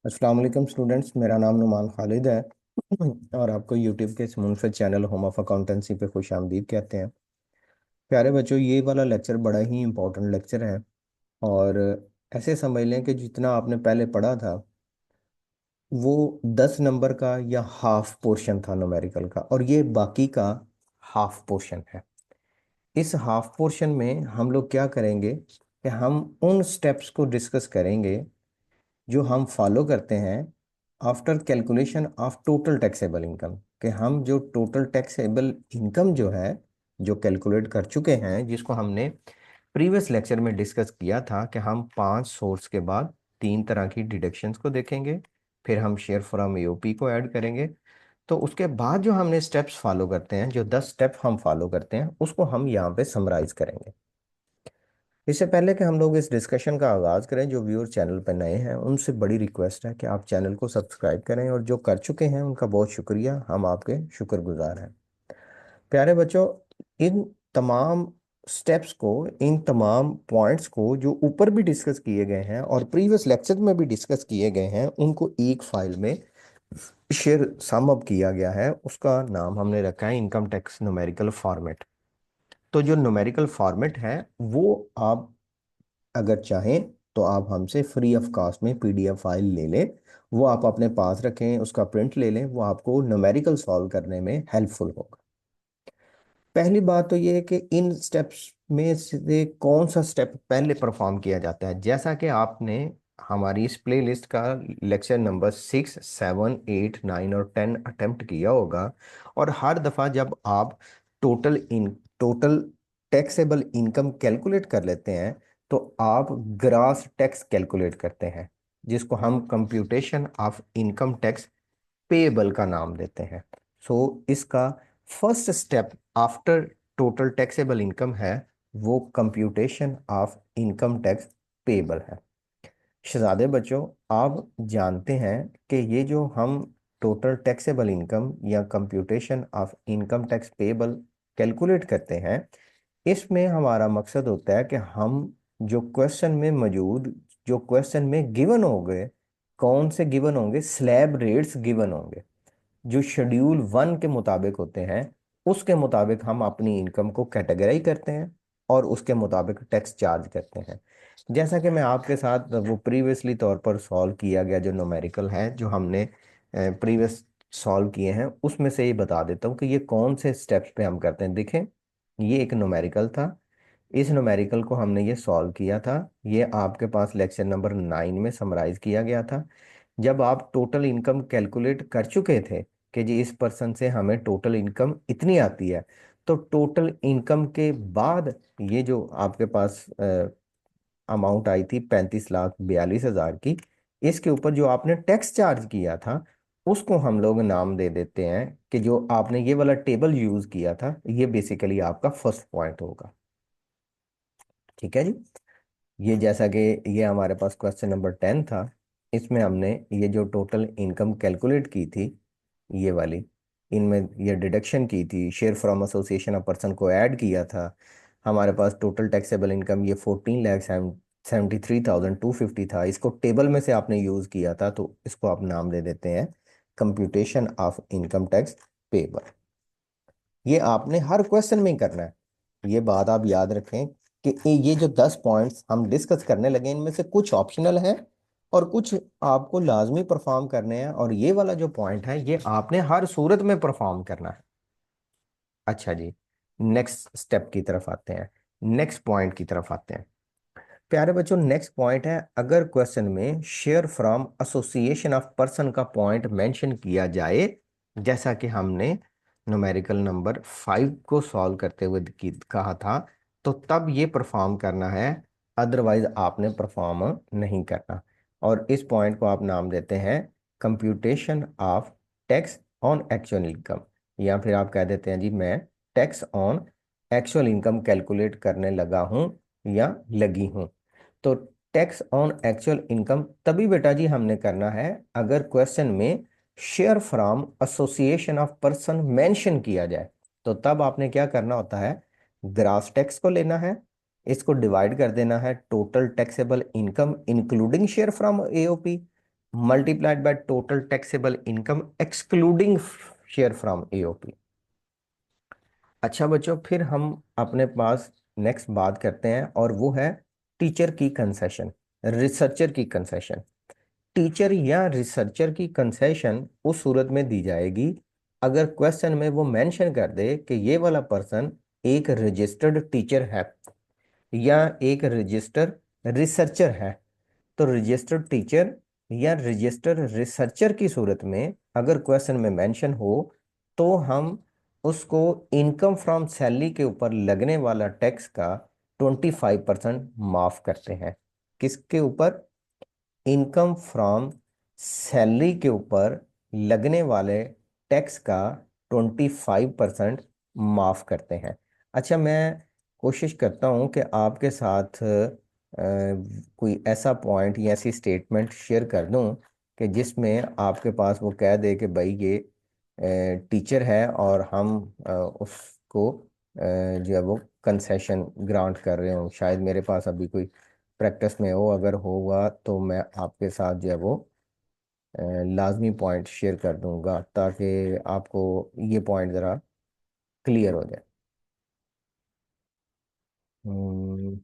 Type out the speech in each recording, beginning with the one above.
अस्सलाम वालेकुम स्टूडेंट्स, मेरा नाम नुमान खालिद है। और आपको यूट्यूब के इस मुनफरद चैनल होम ऑफ अकाउंटेंसी पे खुश आमदीद कहते हैं। प्यारे बच्चों, ये वाला लेक्चर बड़ा ही इंपॉर्टेंट लेक्चर है। और ऐसे समझ लें कि जितना आपने पहले पढ़ा था वो 10 नंबर का या हाफ पोर्शन था न्यूमेरिकल का, और ये बाकी का हाफ पोर्शन है। इस हाफ पोर्शन में हम लोग क्या करेंगे कि हम उन स्टेप्स को डिस्कस करेंगे जो हम फॉलो करते हैं after calculation of total taxable income. कि हम जो टोटल टैक्सेबल इनकम जो है, जो कैलकुलेट कर चुके हैं, जिसको हमने प्रीवियस लेक्चर में डिस्कस किया था कि हम 5 सोर्स के बाद 3 तरह की डिडक्शंस को देखेंगे, फिर हम शेयर फ्रॉम एओपी को ऐड करेंगे। तो उसके बाद जो हमने स्टेप्स फॉलो करते हैं, जो 10 स्टेप हम फॉलो करते हैं, उसको हम यहाँ पे समराइज करेंगे। इससे पहले कि हम लोग इस डिस्कशन का आगाज़ करें, जो व्यूअर चैनल पर नए हैं उनसे बड़ी रिक्वेस्ट है कि आप चैनल को सब्सक्राइब करें, और जो कर चुके हैं उनका बहुत शुक्रिया, हम आपके शुक्रगुजार हैं। प्यारे बच्चों, इन तमाम स्टेप्स को, इन तमाम पॉइंट्स को जो ऊपर भी डिस्कस किए गए हैं और प्रीवियस लेक्चर में भी डिस्कस किए गए हैं, उनको एक फाइल में शेयर सम अप किया गया है। उसका नाम हमने रखा है इनकम टैक्स न्यूमेरिकल फॉर्मेट। तो जो न्यूमेरिकल फॉर्मेट है वो आप अगर चाहें तो आप हमसे फ्री ऑफ कॉस्ट में पीडीएफ फाइल ले लें। वो आप अपने पास रखें, उसका प्रिंट ले लें, वो आपको न्यूमेरिकल सॉल्व करने में हेल्पफुल होगा। पहली बात तो ये है कि इन स्टेप्स में से कौन सा स्टेप पहले परफॉर्म किया जाता है। जैसा कि आपने हमारी इस प्ले लिस्ट का लेक्चर नंबर 6, 7, 8, 9 और 10 अटेम्प्ट किया होगा, और हर दफ़ा जब आप टोटल टैक्सेबल इनकम कैलकुलेट कर लेते हैं तो आप ग्रास टैक्स कैलकुलेट करते हैं, जिसको हम computation of income tax payable का नाम देते हैं। सो इसका first step after total taxable income है, वो computation of income tax payable है। शहजादे बच्चों, आप जानते हैं कि ये जो हम टोटल टैक्सेबल इनकम या computation of income tax payable calculate करते हैं, इसमें हमारा मकसद होता है कि हम जो क्वेश्चन में मौजूद, जो क्वेश्चन में गिवन होंगे, कौन से गिवन होंगे, स्लैब रेट्स गिवन होंगे जो शेड्यूल 1 के मुताबिक होते हैं, उसके मुताबिक हम अपनी इनकम को कैटेगराइज करते हैं और उसके मुताबिक टैक्स चार्ज करते हैं। जैसा कि मैं आपके साथ वो प्रीवियसली तौर पर सॉल्व किया गया जो न्यूमेरिकल है, जो हमने प्रीवियस सॉल्व किए हैं, उसमें से ये बता देता हूँ कि ये कौन से स्टेप्स पे हम करते हैं। देखें, ये एक न्यूमेरिकल था। इस न्यूमेरिकल को हमने ये सॉल्व किया था। ये आपके पास लेक्चर नंबर 9 में समराइज किया गया था। जब आप टोटल इनकम कैलकुलेट कर चुके थे कि जी इस पर्सन से हमें टोटल इनकम इतनी आती है, तो टोटल इनकम के बाद ये जो आपके पास अमाउंट आई थी 35,42,000 की, इसके ऊपर जो आपने टैक्स चार्ज किया था उसको हम लोग नाम दे देते हैं कि जो आपने ये वाला टेबल यूज किया था, ये बेसिकली आपका फर्स्ट पॉइंट होगा। ठीक है जी। ये जैसा कि ये हमारे पास क्वेश्चन नंबर 10 था, इसमें हमने ये जो टोटल इनकम कैलकुलेट की थी, ये वाली, इनमें ये डिडक्शन की थी, share from association of person को ऐड किया था। हमारे पास टोटल टैक्सेबल इनकम ये 14,73,250 था। इसको टेबल में से आपने यूज़ किया था, तो इसको आप नाम दे देते हैं computation of income tax payable. ये आपने हर क्वेश्चन में ही करना है। ये बात आप याद रखें कि ये जो 10 पॉइंट्स हम डिस्कस करने लगे, इनमें से कुछ ऑप्शनल है और कुछ आपको लाजमी परफॉर्म करने हैं, और ये वाला जो पॉइंट है ये आपने हर सूरत में परफॉर्म करना है। अच्छा जी, नेक्स्ट स्टेप की तरफ आते हैं, नेक्स्ट पॉइंट की तरफ आते हैं। प्यारे बच्चों, नेक्स्ट पॉइंट है, अगर क्वेश्चन में share from association of person का पॉइंट मेंशन किया जाए, जैसा कि हमने न्यूमेरिकल नंबर 5 को सॉल्व करते हुए कहा था, तो तब ये परफॉर्म करना है, अदरवाइज आपने परफॉर्म नहीं करना। और इस पॉइंट को आप नाम देते हैं computation of tax on actual income, या फिर आप कह देते हैं जी मैं tax on actual income calculate करने लगा हूं या लगी हूं। तो टैक्स ऑन एक्चुअल इनकम तभी बेटा जी हमने करना है अगर क्वेश्चन में share from association of person mention किया जाए। तो तब आपने क्या करना होता है, ग्रास टैक्स को लेना है, इसको डिवाइड कर देना है total taxable income including share from AOP, multiplied by total taxable income excluding share from AOP. अच्छा बच्चों, फिर हम अपने पास नेक्स्ट बात करते हैं और वो है टीचर की कंसेशन, रिसर्चर की कंसेशन। टीचर या रिसर्चर की कंसेशन उस सूरत में दी जाएगी अगर क्वेश्चन में वो मेंशन कर दे कि ये वाला पर्सन एक रजिस्टर्ड टीचर है या एक रजिस्टर रिसर्चर है। तो रजिस्टर्ड टीचर या रजिस्टर्ड रिसर्चर की सूरत में अगर क्वेश्चन में मेंशन हो तो हम उसको इनकम फ्रॉम सैलरी के ऊपर लगने वाला टैक्स का 25% माफ करते हैं। किसके ऊपर? इनकम फ्रॉम सैलरी के ऊपर लगने वाले टैक्स का 25% माफ करते हैं। अच्छा, मैं कोशिश करता हूँ कि आपके साथ कोई ऐसा पॉइंट या ऐसी स्टेटमेंट शेयर कर दूँ कि जिसमें आपके पास वो कह दे कि भाई ये टीचर है और हम उसको जो है वो कंसेशन ग्रांट कर रहे हो। शायद मेरे पास अभी कोई प्रैक्टिस में हो, अगर होगा तो मैं आपके साथ जो है वो लाजमी पॉइंट शेयर कर दूंगा ताकि आपको ये पॉइंट ज़रा क्लियर हो जाए। हम्म,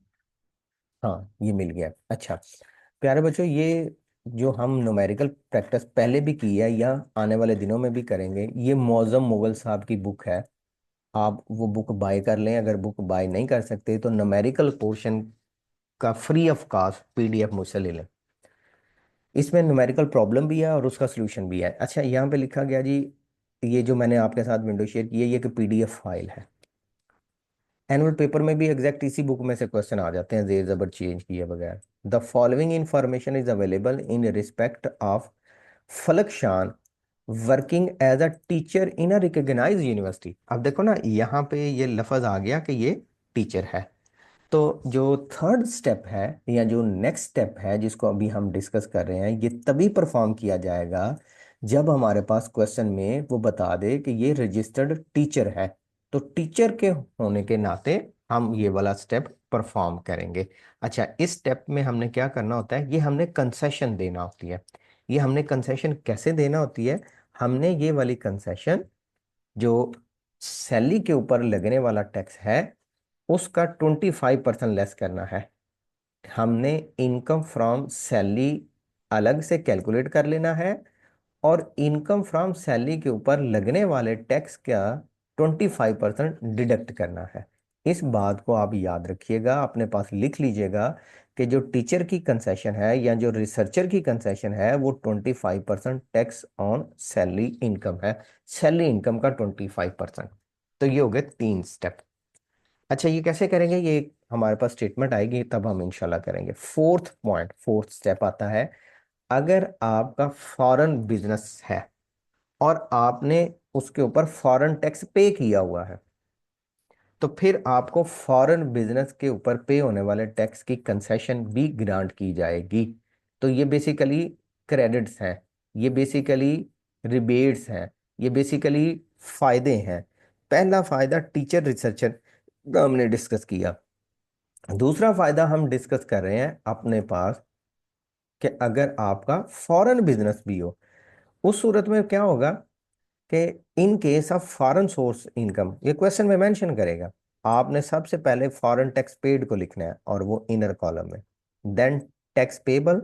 हाँ, ये मिल गया। अच्छा प्यारे बच्चों, ये जो हम न्यूमेरिकल प्रैक्टिस पहले भी की है या आने वाले दिनों में भी करेंगे, ये मौज़म मुगल साहब की बुक है। आप वो बुक बाय कर लें। अगर बुक बाय नहीं कर सकते तो न्यूमेरिकल पोर्शन का फ्री ऑफ कॉस्ट पीडीएफ मुझसे ले लें। इसमें न्यूमेरिकल प्रॉब्लम भी है और उसका सलूशन भी है। अच्छा, यहाँ पे लिखा गया जी, ये जो मैंने आपके साथ विंडो शेयर की है ये कि पीडीएफ फाइल है। एनुअल पेपर में भी एग्जैक्ट इसी बुक में से क्वेश्चन आ जाते हैं जेर जबर चेंज किए बगैर। The following information is available in respect of Falak Shan working as a teacher in a recognise university. अब देखो ना, यहाँ पे ये लफज आ गया कि ये टीचर है। तो जो थर्ड स्टेप है या जो नेक्स्ट स्टेप है जिसको अभी हम डिस्कस कर रहे हैं, ये तभी परफॉर्म किया जाएगा जब हमारे पास क्वेश्चन में वो बता दे कि ये रजिस्टर्ड टीचर है। तो टीचर के होने के नाते हम ये वाला स्टेप परफॉर्म करेंगे। अच्छा, इस स्टेप में हमने क्या करना होता है? ये हमने कंसेशन देना होती है। ये हमने कंसेशन कैसे देना होती है? हमने ये वाली कंसेशन जो सैलरी के ऊपर लगने वाला टैक्स है उसका 25% लेस करना है। हमने इनकम फ्रॉम सैलरी अलग से कैलकुलेट कर लेना है और इनकम फ्रॉम सैलरी के ऊपर लगने वाले टैक्स का 25% डिडक्ट करना है। इस बात को आप याद रखिएगा, अपने पास लिख लीजिएगा कि जो टीचर की कंसेशन है या जो रिसर्चर की कंसेशन है वो 25% टैक्स ऑन सैलरी इनकम है। सैलरी इनकम का 25%। तो ये हो गए 3 स्टेप। अच्छा, ये कैसे करेंगे? ये हमारे पास स्टेटमेंट आएगी तब हम इंशाल्लाह करेंगे। फोर्थ पॉइंट, फोर्थ स्टेप आता है, अगर आपका फॉरेन बिजनेस है और आपने उसके ऊपर फॉरेन टैक्स पे किया हुआ है तो फिर आपको फॉरेन बिजनेस के ऊपर पे होने वाले टैक्स की कंसेशन भी ग्रांट की जाएगी। तो ये बेसिकली क्रेडिट्स हैं, ये बेसिकली रिबेट्स हैं, ये बेसिकली फायदे हैं। पहला फायदा टीचर रिसर्चर का हमने डिस्कस किया। दूसरा फायदा हम डिस्कस कर रहे हैं अपने पास कि अगर आपका फॉरेन बिजनेस भी हो, उस सूरत में क्या होगा कि in case of foreign source income, ये क्वेश्चन में मेंशन करेगा। आपने सबसे पहले फॉरेन टैक्स पेड को लिखना है और वो इनर कॉलम में, then tax payable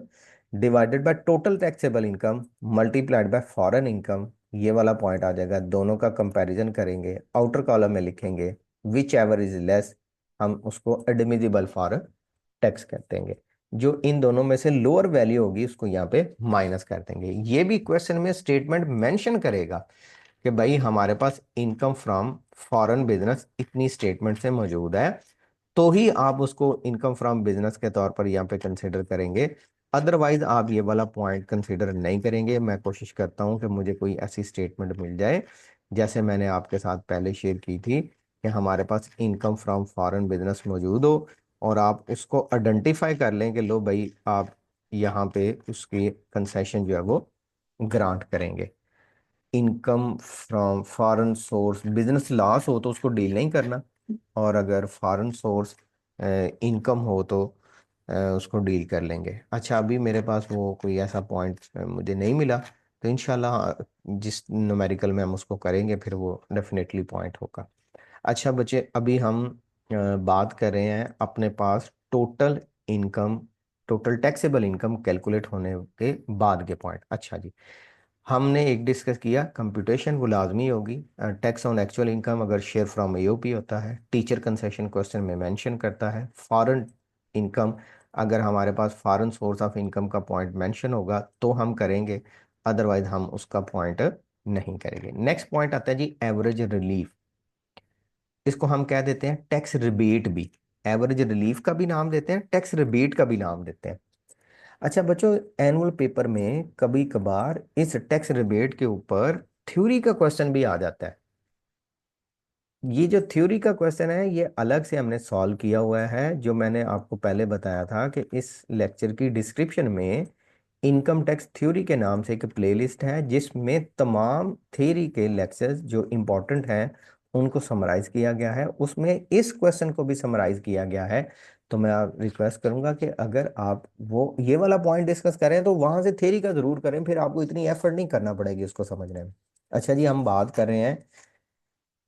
divided by total taxable income multiplied by foreign income. ये वाला पॉइंट आ जाएगा, दोनों का कंपैरिजन करेंगे, आउटर कॉलम में लिखेंगे विच एवर इज लेस, हम उसको एडमिजिबल फॉर टैक्स कर देंगे। जो इन दोनों में से लोअर वैल्यू होगी उसको यहाँ पे माइनस कर देंगे। ये भी क्वेश्चन में स्टेटमेंट मेंशन करेगा कि भाई हमारे पास इनकम फ्रॉम फॉरेन बिजनेस इतनी स्टेटमेंट से मौजूद है, तो ही आप उसको इनकम फ्रॉम बिजनेस के तौर पर यहाँ पे कंसिडर करेंगे। अदरवाइज आप ये वाला पॉइंट कंसिडर नहीं करेंगे। मैं कोशिश करता हूँ कि मुझे कोई ऐसी स्टेटमेंट मिल जाए जैसे मैंने आपके साथ पहले शेयर की थी कि हमारे पास इनकम फ्रॉम फॉरेन बिजनेस मौजूद हो और आप उसको आइडेंटिफाई कर लें कि लो भाई आप यहाँ पे उसकी कंसेशन जो है वो ग्रांट करेंगे। Income from foreign source business loss हो तो उसको डील नहीं करना, और अगर फॉरेन सोर्स इनकम हो तो उसको डील कर लेंगे। अच्छा, अभी मेरे पास वो कोई ऐसा पॉइंट मुझे नहीं मिला, तो इंशाल्लाह जिस न्यूमेरिकल में हम उसको करेंगे फिर वो डेफिनेटली पॉइंट होगा। अच्छा बच्चे, अभी हम बात कर रहे हैं अपने पास total income, total taxable income calculate होने के बाद के पॉइंट। अच्छा जी, हमने एक डिस्कस किया कंप्यूटेशन वो लाजमी होगी। टैक्स ऑन एक्चुअल इनकम अगर शेयर फ्रॉम एओपी होता है, टीचर कंसेशन क्वेश्चन में मेंशन करता है। फॉरेन इनकम अगर हमारे पास फॉरेन सोर्स ऑफ इनकम का पॉइंट मेंशन होगा तो हम करेंगे, अदरवाइज हम उसका पॉइंट नहीं करेंगे। नेक्स्ट पॉइंट आता है जी एवरेज रिलीफ। इसको हम कह देते हैं टैक्स रिबेट भी। एवरेज रिलीफ का भी नाम देते हैं, टैक्स रिबेट का भी नाम देते हैं। अच्छा बच्चों, एनुअल पेपर में कभी कभार इस टैक्स रिबेट के ऊपर थ्योरी का क्वेश्चन भी आ जाता है। ये जो थ्योरी का क्वेश्चन है ये अलग से हमने सॉल्व किया हुआ है, जो मैंने आपको पहले बताया था कि इस लेक्चर की डिस्क्रिप्शन में इनकम टैक्स थ्योरी के नाम से एक प्लेलिस्ट है जिसमें तमाम थ्योरी के लेक्चर्स जो इम्पोर्टेंट हैं उनको समराइज किया गया है, उसमें इस क्वेश्चन को भी समराइज किया गया है। तो मैं आप रिक्वेस्ट करूंगा कि अगर आप वो ये वाला पॉइंट डिस्कस करें तो वहां से थ्योरी का जरूर करें, फिर आपको इतनी एफर्ट नहीं करना पड़ेगी उसको समझने में। अच्छा जी, हम बात कर रहे हैं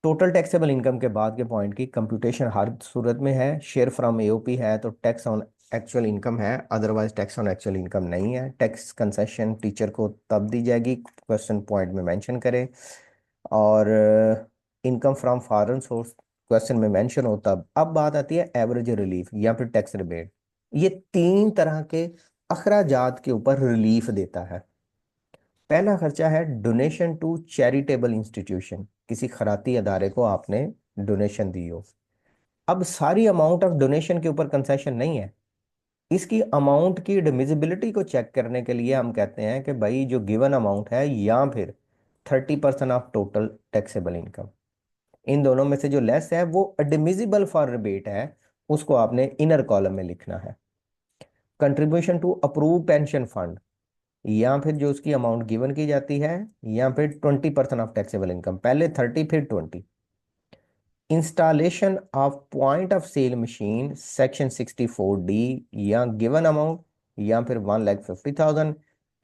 टोटल टैक्सेबल इनकम के बाद के पॉइंट की। कंप्यूटेशन हर सूरत में है, शेयर फ्रॉम एओपी है तो टैक्स ऑन एक्चुअल इनकम है, otherwise tax on actual income नहीं है। टैक्स कंसेशन टीचर को तब दी जाएगी क्वेश्चन पॉइंट में मेंशन करें, और income from foreign source question में मेंशन हो तब। अब बात आती है एवरेज रिलीफ या फिर टैक्स रिबेट। ये तीन तरह के अखराजात के ऊपर रिलीफ देता है। पहला खर्चा है डोनेशन टू चैरिटेबल इंस्टीट्यूशन, किसी खराती अदारे को आपने डोनेशन दी हो। अब सारी अमाउंट ऑफ डोनेशन के ऊपर कंसेशन नहीं है, इसकी अमाउंट की डिमिजिबिलिटी को चेक करने के लिए हम कहते हैं कि भाई जो गिवन अमाउंट है या फिर 30% ऑफ टोटल टैक्सेबल इनकम, इन दोनों में से जो लेस है वो एडमिजिबल फॉर रिबेट है, उसको आपने इनर कॉलम में लिखना है। Contribution to approve pension fund, या फिर जो उसकी अमाउंट गिवन की जाती है, या फिर 20% ऑफ टैक्सेबल इनकम, पहले 30 फिर 20। Installation of point of sale machine section 64D, या गिवन अमाउंट या फिर 1,50,000,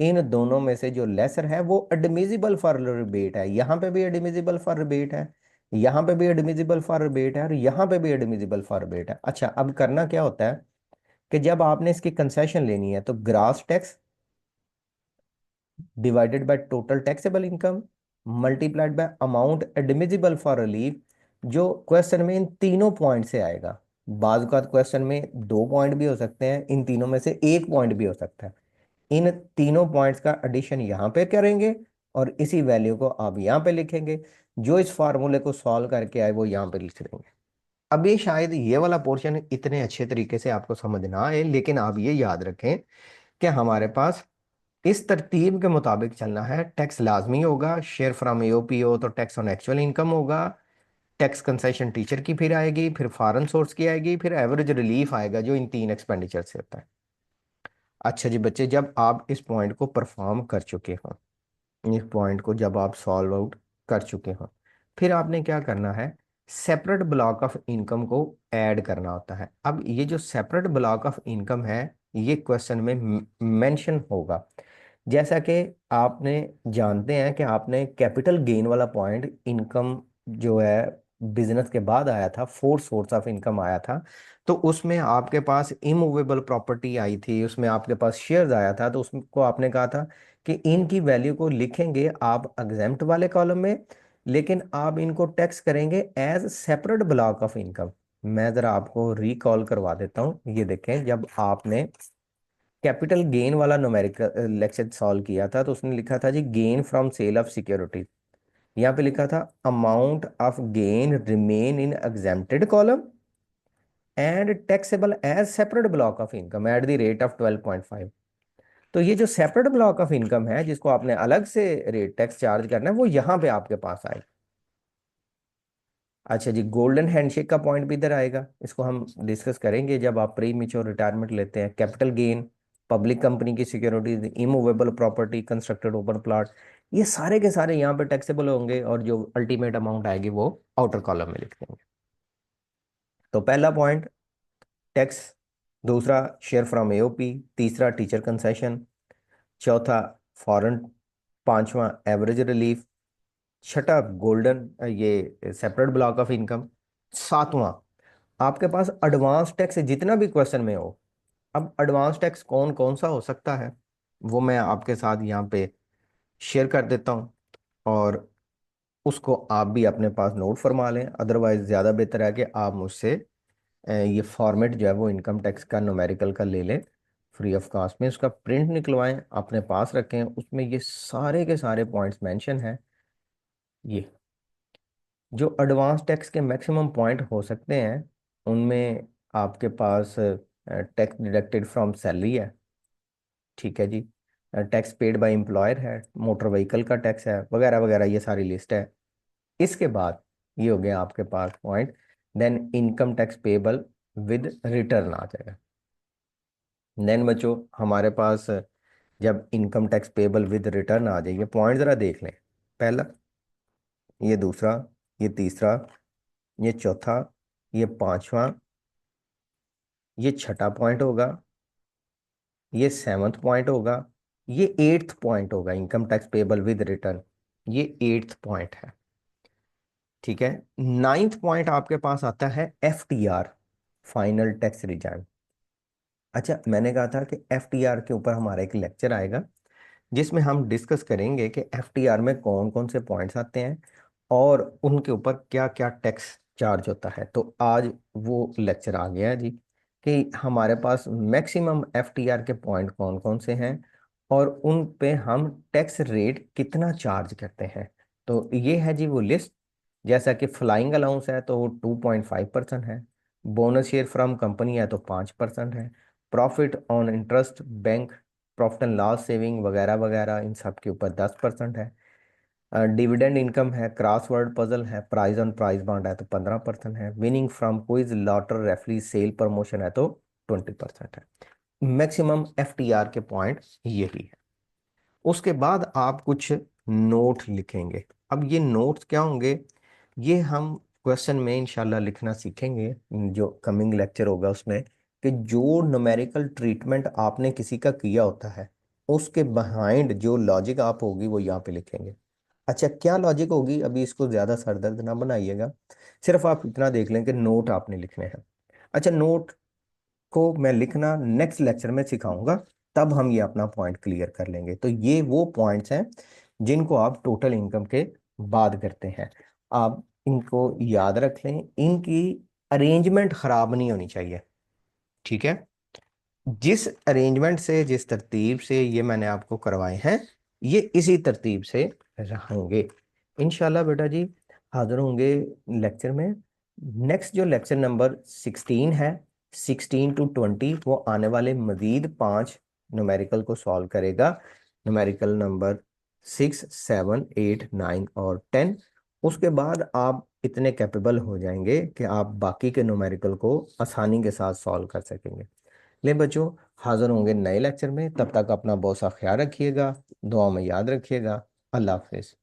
इन दोनों में से जो लेसर है वो एडमिजिबल फॉर रिबेट है। यहाँ पे भी एडमिजिबल फॉर रिबेट है, यहाँ पे भी एडमिजिबल फॉर रिबेट है, और यहाँ पे भी एडमिजिबल फॉर रिबेट है। अच्छा, अब करना क्या होता है कि जब आपने इसकी कंसेशन लेनी है तो grass tax divided by total taxable income multiplied bye amount admissible for relief, जो क्वेश्चन में इन तीनों पॉइंट से आएगा। बाज़ का क्वेश्चन में दो पॉइंट भी हो सकते हैं, इन तीनों में से एक पॉइंट भी हो सकता है। इन तीनों पॉइंट्स का एडिशन यहाँ पे करेंगे और इसी वैल्यू को आप यहाँ पे लिखेंगे। जो इस फार्मूले को सॉल्व करके आए वो यहाँ पे लिख देंगे। अब ये शायद ये वाला पोर्शन इतने अच्छे तरीके से आपको समझ ना आए, लेकिन आप ये याद रखें कि हमारे पास इस तरतीब के मुताबिक चलना है। टैक्स लाजमी होगा, शेयर फ्रॉम एओपी हो तो टैक्स ऑन एक्चुअल इनकम होगा, टैक्स कंसेशन टीचर की फिर आएगी, फिर फॉरेन सोर्स की आएगी, फिर एवरेज रिलीफ आएगा जो इन तीन एक्सपेंडिचर से होता है। अच्छा जी बच्चे, जब आप इस पॉइंट को परफॉर्म कर चुके हो, इस पॉइंट को जब आप सॉल्व आउट कर चुके हो, फिर आपने क्या करना है, सेपरेट ब्लॉक ऑफ इनकम को ऐड करना होता है। अब ये जो सेपरेट ब्लॉक ऑफ इनकम है ये क्वेश्चन में मेंशन होगा। जैसा कि आपने जानते हैं कि आपने कैपिटल गेन वाला पॉइंट इनकम जो है बिजनेस के बाद आया था, फोर्थ सोर्स ऑफ इनकम आया था, तो उसमें आपके पास इमूवेबल प्रॉपर्टी आई थी, उसमें आपके पास शेयर्स आया था, तो उसको आपने कहा था कि इनकी वैल्यू को लिखेंगे आप एग्जेम्प्ट वाले कॉलम में, लेकिन आप इनको टैक्स करेंगे as separate block of income. मैं जरा आपको रिकॉल करवा देता हूँ। ये देखें, जब आपने कैपिटल गेन वाला न्यूमेरिकल लेक्चर सॉल्व किया था तो उसने लिखा था जी gain from sale of securities, यहाँ पे लिखा था amount of gain remain in exempted column and taxable as separate block of income at the rate of 12.5। तो ये जो सेपरेट ब्लॉक ऑफ इनकम है जिसको आपने अलग से रेट टैक्स चार्ज करना है वो यहाँ पे आपके पास आएगा। अच्छा जी, गोल्डन हैंडशेक का पॉइंट भी इधर आएगा, इसको हम डिस्कस करेंगे जब आप प्री मेच्योर रिटायरमेंट लेते हैं। कैपिटल गेन, पब्लिक कंपनी की securities, immovable property, constructed open plot, ये सारे के सारे यहाँ पे टैक्सेबल होंगे और जो अल्टीमेट अमाउंट आएगी वो आउटर कॉलम में लिख देंगे। तो पहला पॉइंट टैक्स दूसरा शेयर फ्रॉम एओपी, तीसरा टीचर कंसेशन, चौथा फॉरेन, पांचवा एवरेज रिलीफ, छठा गोल्डन ये सेपरेट ब्लॉक ऑफ इनकम, सातवां आपके पास एडवांस टैक्स जितना भी क्वेश्चन में हो। अब एडवांस टैक्स कौन कौन सा हो सकता है वो मैं आपके साथ यहाँ पे शेयर कर देता हूँ, और उसको आप भी अपने पास नोट फरमा लें। अदरवाइज ज़्यादा बेहतर है कि आप मुझसे ये फॉर्मेट जो है वो इनकम टैक्स का न्यूमेरिकल का ले लें फ्री ऑफ कॉस्ट में, उसका प्रिंट निकलवाएं अपने पास रखें, उसमें ये सारे के सारे पॉइंट्स मेंशन हैं। ये जो एडवांस टैक्स के मैक्सिमम पॉइंट हो सकते हैं उनमें आपके पास टैक्स डिडक्टेड फ्रॉम सैलरी है, ठीक है जी, टैक्स पेड बाय एम्प्लॉयर है, मोटर व्हीकल का टैक्स है, वगैरह वगैरह, ये सारी लिस्ट है। इसके बाद ये हो गया आपके पास point, then income tax payable with return आ जाएगा। देन बच्चों हमारे पास जब income tax payable with return आ जाएगी, पॉइंट ज़रा देख लें। पहला, ये दूसरा, ये तीसरा, ये चौथा, ये पांचवा, ये छठा पॉइंट होगा, ये सेवन्थ पॉइंट होगा, ये एट्थ पॉइंट होगा income tax payable with return, ये एट्थ पॉइंट है, ठीक है। नाइन्थ पॉइंट आपके पास आता है FTR, फाइनल टैक्स रिटर्न। अच्छा, मैंने कहा था कि FTR के ऊपर हमारा एक लेक्चर आएगा जिसमें हम डिस्कस करेंगे कि FTR में कौन कौन से पॉइंट्स आते हैं और उनके ऊपर क्या क्या टैक्स चार्ज होता है। तो आज वो लेक्चर आ गया है जी, कि हमारे पास मैक्सिमम FTR के पॉइंट कौन कौन से हैं और उन पे हम टैक्स रेट कितना चार्ज करते हैं। तो ये है जी वो लिस्ट। जैसा कि फ्लाइंग अलाउंस है तो वो 2.5% है, बोनस शेयर फ्रॉम कंपनी है तो 5% है, profit on interest bank, profit and loss saving वगैरह वगैरह इन सब के ऊपर 10% है, डिविडेंड इनकम है, क्रॉसवर्ड पजल है, प्राइज ऑन प्राइज बॉन्ड है तो 15% है, winning from quiz lottery raffle sale promotion है तो 20% है। मैक्सिमम FTR के पॉइंट यही है। उसके बाद आप कुछ नोट लिखेंगे। अब ये नोट्स क्या होंगे, ये हम क्वेश्चन में इंशाल्लाह लिखना सीखेंगे जो कमिंग लेक्चर होगा उसमें, कि जो न्यूमेरिकल ट्रीटमेंट आपने किसी का किया होता है उसके बिहाइंड जो लॉजिक आप होगी वो यहाँ पे लिखेंगे। अच्छा, क्या लॉजिक होगी अभी इसको ज्यादा सरदर्द ना बनाइएगा, सिर्फ आप इतना देख लें कि नोट आपने लिखने हैं। अच्छा, नोट को मैं लिखना नेक्स्ट लेक्चर में सिखाऊंगा, तब हम ये अपना पॉइंट क्लियर कर लेंगे। तो ये वो पॉइंट्स हैं जिनको आप टोटल इनकम के बाद करते हैं। आप इनको याद रख लें, इनकी अरेंजमेंट खराब नहीं होनी चाहिए, ठीक है। जिस अरेंजमेंट से जिस तरतीब से ये मैंने आपको करवाए हैं ये इसी तरतीब से रहेंगे इंशाल्लाह बेटा जी। हाजिर होंगे लेक्चर में। नेक्स्ट जो लेक्चर नंबर 16 है, 16 to 20, वो आने वाले मजीद 5 न्यूमेरिकल को सॉल्व करेगा, न्यूमेरिकल नंबर 6, 7, 8, 9 और 10। उसके बाद आप इतने कैपेबल हो जाएंगे कि आप बाकी के न्यूमेरिकल को आसानी के साथ सॉल्व कर सकेंगे। ले बच्चों, हाजिर होंगे नए लेक्चर में, तब तक अपना बहुत सा ख्याल रखिएगा, दुआ में याद रखिएगा। अल्लाह हाफिज।